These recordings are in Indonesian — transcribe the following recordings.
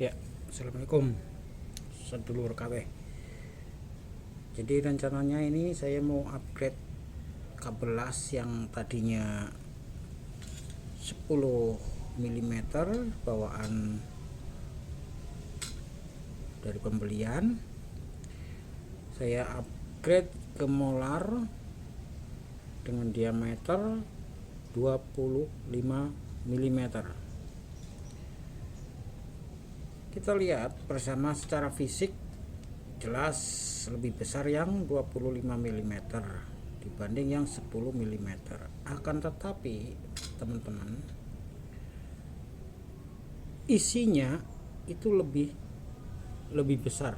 Ya, assalamualaikum sedulur KW. Jadi rencananya ini saya mau upgrade kabel las yang tadinya 10 mm bawaan dari pembelian. Saya upgrade ke molar dengan diameter 25 mm. Kita lihat bersama secara fisik, jelas lebih besar yang 25 mm dibanding yang 10 mm. Akan tetapi teman-teman, isinya itu lebih besar,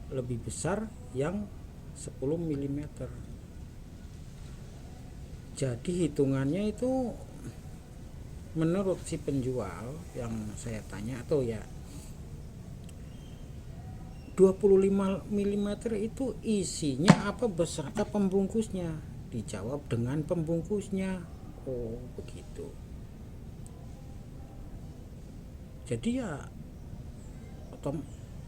lebih besar yang 10 mm. Jadi hitungannya itu menurut si penjual yang saya tanya, atau ya 25 mm itu isinya apa beserta pembungkusnya? Dijawab dengan pembungkusnya. Oh begitu. Jadi ya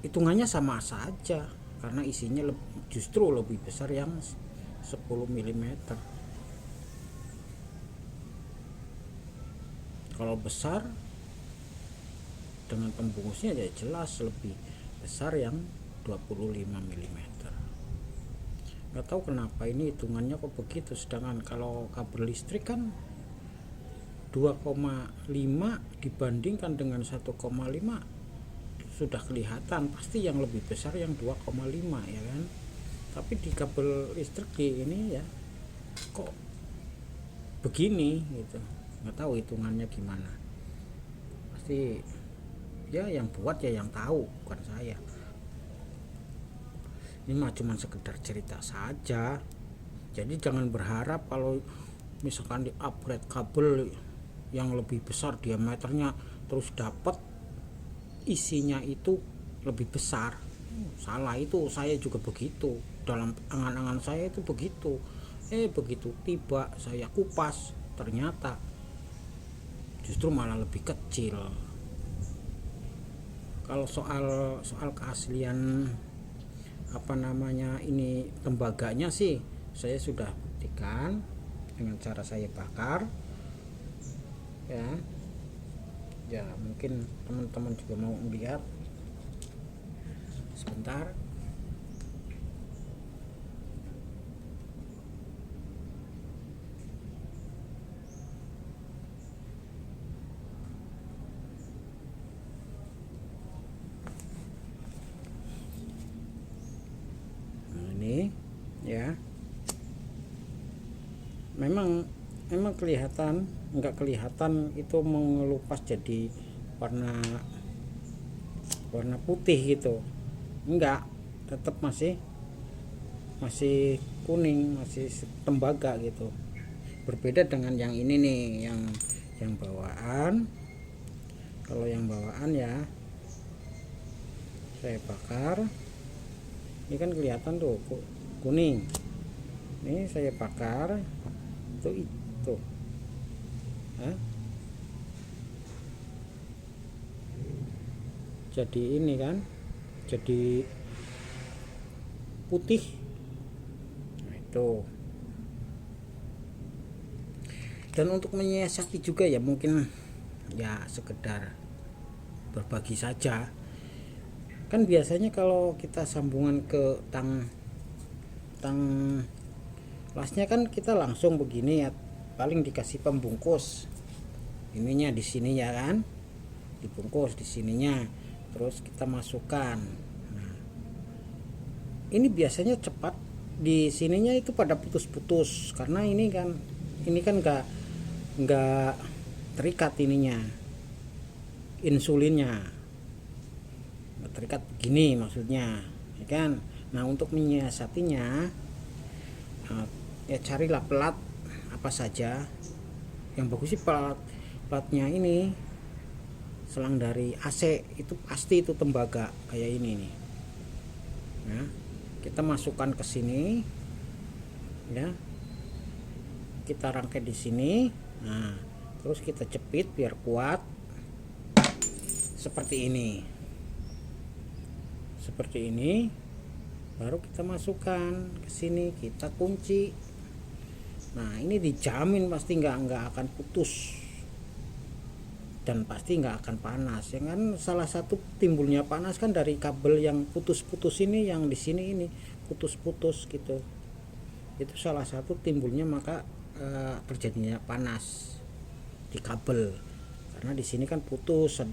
hitungannya sama saja, karena isinya justru lebih besar yang 10 mm. Kalau besar dengan pembungkusnya ya jelas lebih besar yang 25 mm. Nggak tahu kenapa ini hitungannya kok begitu, sedangkan kalau kabel listrik kan 2,5 dibandingkan dengan 1,5 sudah kelihatan pasti yang lebih besar yang 2,5 ya kan. Tapi di kabel listrik ini ya kok begini gitu, nggak tahu hitungannya gimana. Pasti ya yang buat ya yang tahu, bukan saya. Ini mah cuma sekedar cerita saja. Jadi jangan berharap kalau misalkan di upgrade kabel yang lebih besar diameternya terus dapat isinya itu lebih besar. Salah, itu saya juga begitu, dalam angan-angan saya itu begitu. Begitu tiba saya kupas, ternyata justru malah lebih kecil. Kalau soal keaslian ini tembaganya sih saya sudah buktikan dengan cara saya bakar ya mungkin teman-teman juga mau lihat sebentar. Ya, memang kelihatan, nggak kelihatan itu mengelupas jadi warna putih gitu, enggak, tetap masih kuning, masih tembaga gitu. Berbeda dengan yang ini nih, yang bawaan. Kalau yang bawaan ya saya bakar, ini kan kelihatan tuh kuning. Ini saya bakar itu jadi ini kan jadi putih. Nah, itu. Dan untuk menyiasati juga ya mungkin ya sekedar berbagi saja. Kan biasanya kalau kita sambungan ke tang lasnya kan kita langsung begini ya, paling dikasih pembungkus ininya di sini ya kan, dibungkus di sininya, terus kita masukkan. Nah, ini biasanya cepat di sininya itu pada putus-putus karena ini kan nggak terikat ininya, insulinnya nggak terikat begini maksudnya ya kan. Nah, untuk menyiasatinya ya carilah pelat apa saja yang bagus sih. Platnya ini selang dari AC itu pasti itu tembaga kayak ini nih. Nah, kita masukkan ke sini ya, kita rangkai di sini. Nah, terus kita jepit biar kuat seperti ini. seperti ini, baru kita masukkan ke sini, kita kunci. Nah, ini dijamin pasti nggak akan putus dan pasti nggak akan panas. Ya kan, salah satu timbulnya panas kan dari kabel yang putus-putus ini, yang di sini ini putus-putus gitu. Itu salah satu timbulnya maka terjadinya panas di kabel, karena di sini kan putus,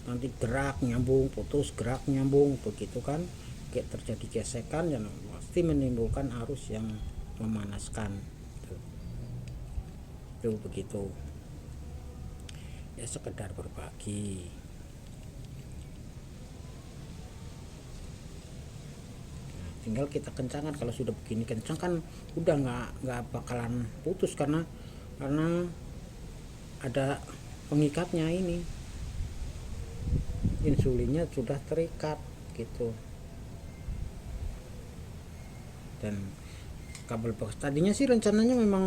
nanti gerak nyambung, putus gerak nyambung begitu kan, kayak terjadi gesekan yang pasti menimbulkan arus yang memanaskan. Itu begitu ya, sekedar berbagi. Nah, tinggal kita kencangkan. Kalau sudah begini kencang kan udah nggak bakalan putus, karena ada pengikatnya, ini insulinnya sudah terikat gitu. Dan kabel box tadinya sih rencananya memang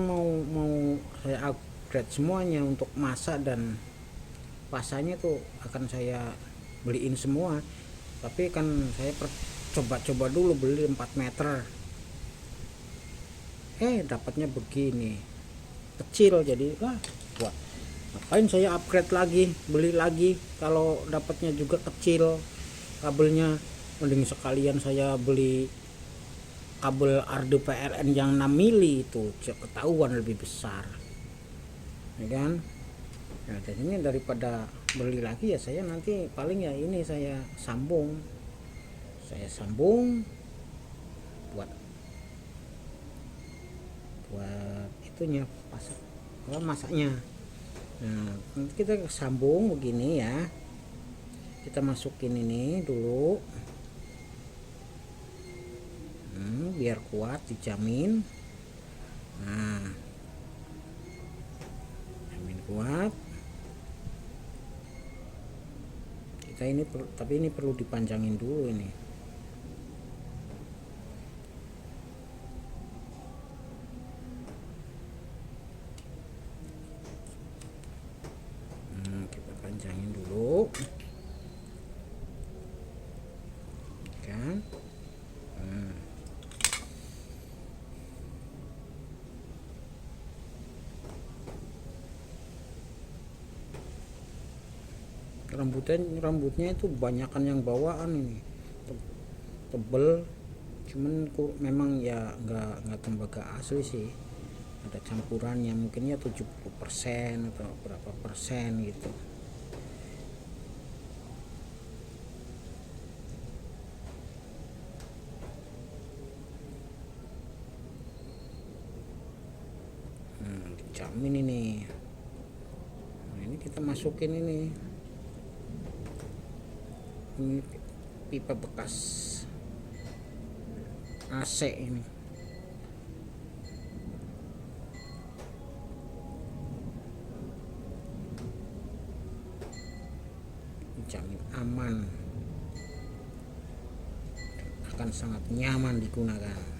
mau saya upgrade semuanya untuk masa dan pasanya tuh akan saya beliin semua, tapi kan saya coba-coba dulu beli 4 meter, dapatnya begini kecil. Jadi buat ngapain saya upgrade lagi, beli lagi kalau dapatnya juga kecil kabelnya. Mending sekalian saya beli kabel Arduino PLN yang 6 mili, itu ketahuan lebih besar ya kan. Nah, jadinya daripada beli lagi ya, saya nanti paling ya ini saya sambung buat itunya, masaknya. Nah, nanti kita sambung begini ya, kita masukin ini dulu. Biar kuat, dijamin. Nah, jamin kuat. Kita ini tapi ini perlu dipanjangin dulu ini. Kita panjangin dulu kan. Rambutnya itu banyakan yang bawaan ini, tebel, cuman memang ya nggak tembaga asli sih, ada campurannya, mungkin ya 70% atau berapa persen gitu. Dijamin ini. Nah, ini kita masukin ini pipa bekas AC ini. Dijamin aman, akan sangat nyaman digunakan.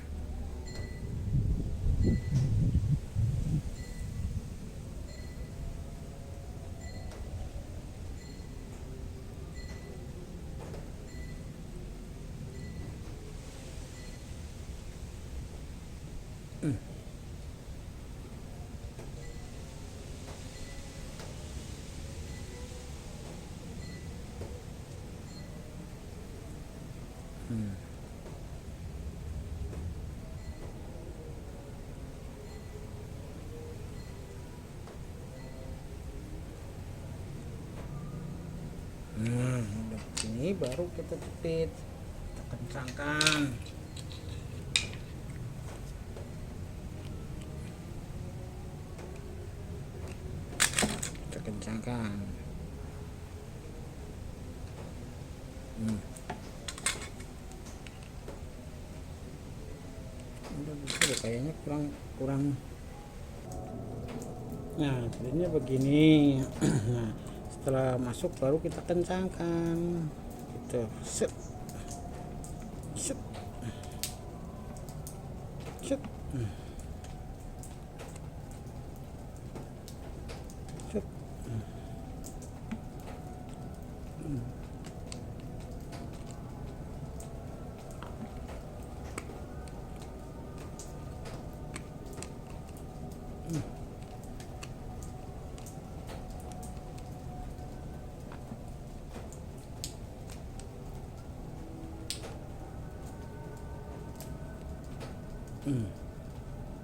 Nah, udah begini baru kita jepit, kita kencangkan. Kita kencangkan. Udah bisa, kayaknya kurang. Nah, jadinya begini. Nah, setelah masuk baru kita kencangkan gitu. Set set set set.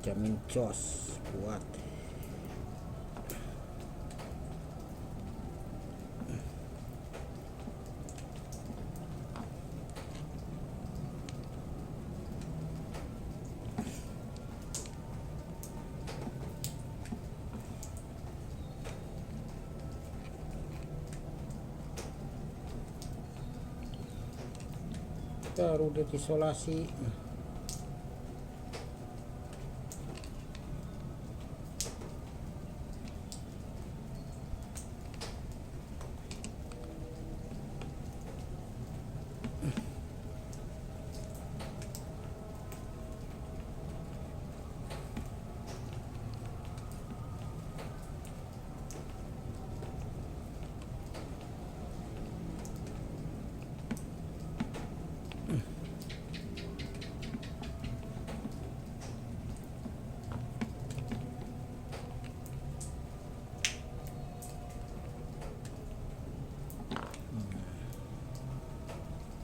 Jamin jos kuat. Baru udah diisolasi.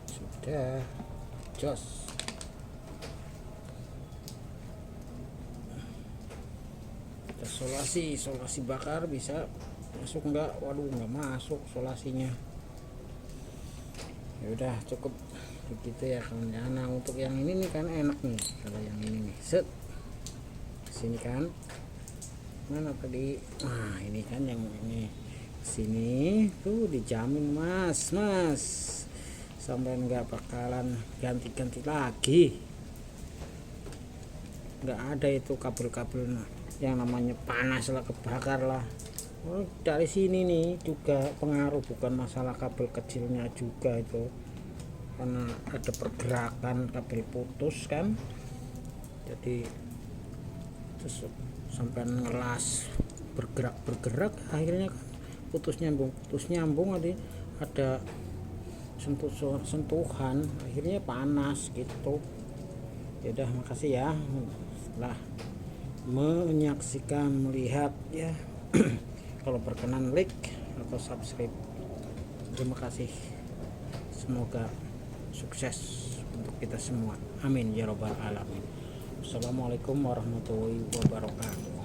Sudah jos. Isolasi bakar bisa masuk enggak? Waduh, nggak masuk isolasinya. Ya udah cukup begitu ya kawan. Nah untuk yang ini nih kan enak nih, kalau yang ini nih set sini kan, mana tadi, nah ini kan yang ini sini tuh dijamin mas sampai nggak bakalan ganti-ganti lagi, nggak ada itu kabel-kabel yang namanya panas lah, kebakar lah. Dari sini nih juga pengaruh, bukan masalah kabel kecilnya juga itu, karena ada pergerakan kabel putus kan, jadi terus sampai ngelas bergerak akhirnya kan putus nyambung ada sentuhan akhirnya panas gitu. Ya udah, makasih ya setelah melihat ya. Kalau berkenan like atau subscribe. Terima kasih, semoga sukses untuk kita semua, amin ya robbal alamin. Assalamualaikum warahmatullahi wabarakatuh.